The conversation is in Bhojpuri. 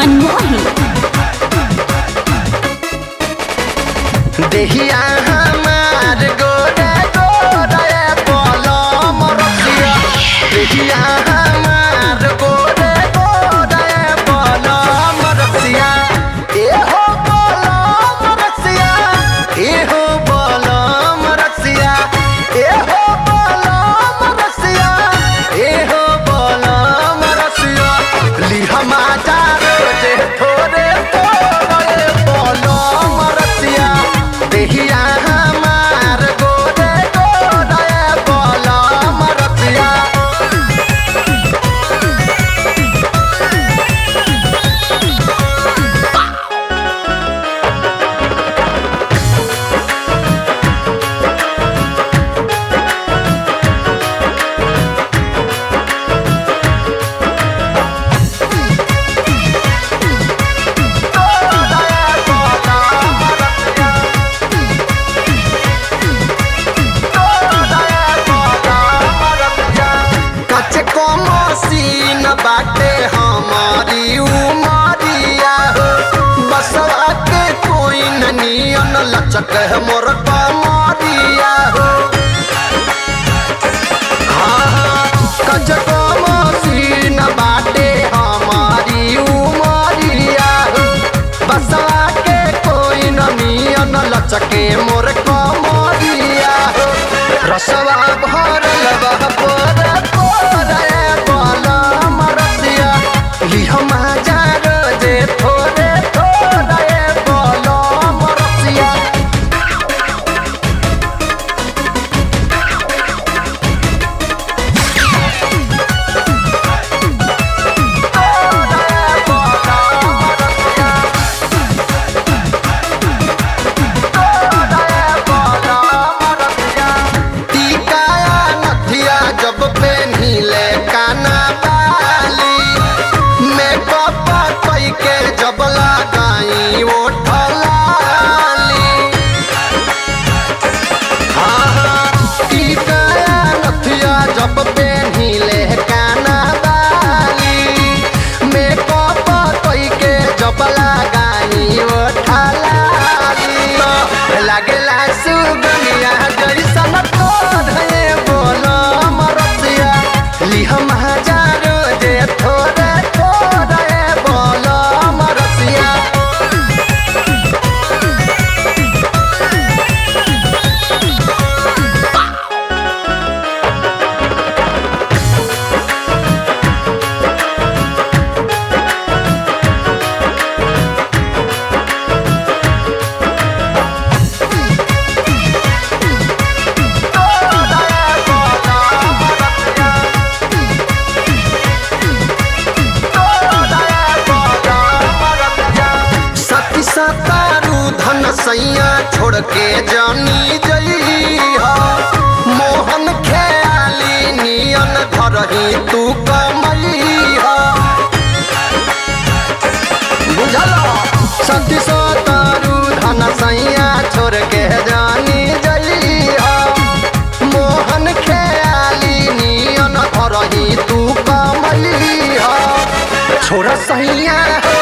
मनमोही। देहिया हमार गोरे गोरे बलम रसिया, देहिया हमार गोरे गोरे बलम रसिया, एहो बलम रसिया, एहो बलम रसिया, एहो बलम रसिया, एहो बलम रसिया, लिहमा जारो जे थोरे थोरे बलम रसिया, देहिया हमार गोरे गोरे बलम रसिया। मसीन बाटे हमारी उमरिया हो, बसवा के कोई नियन लचक है मोर कमरिया हो। हाँ कचको मसीन बाटे हमारी उमरिया हो, बसवा के कोई नियन लचके मोर कमरिया हो। रसवा भरल बह पोरे पोरे बलम रसिया, लिहमा जारो जे थोरे थोरे बलम रसिया। टीकाया नथिया जब पेन्हिले काना बाली, मेकअप कई के जब लगाई ओठ लाली। हाँ टीकाया नथिया जब पेन्हिले काना बाली, मेकअप कई के जब लगाई ओठ लाली, लागेला सुगनिया जैसन तोरे बलम रसिया, लिहमा जारो जे थोरे थोरे बलम रसिया। सती सतारू धन सैया छोड़ के जानी जइहा, मोहन ख्याली नियन धरही तू कमैहा। बुझला सती सतारू धन सैया छोड़ के जानी जइहा, मोहन ख्याली नियन धरही तू कमैहा। छोड़ सैया हो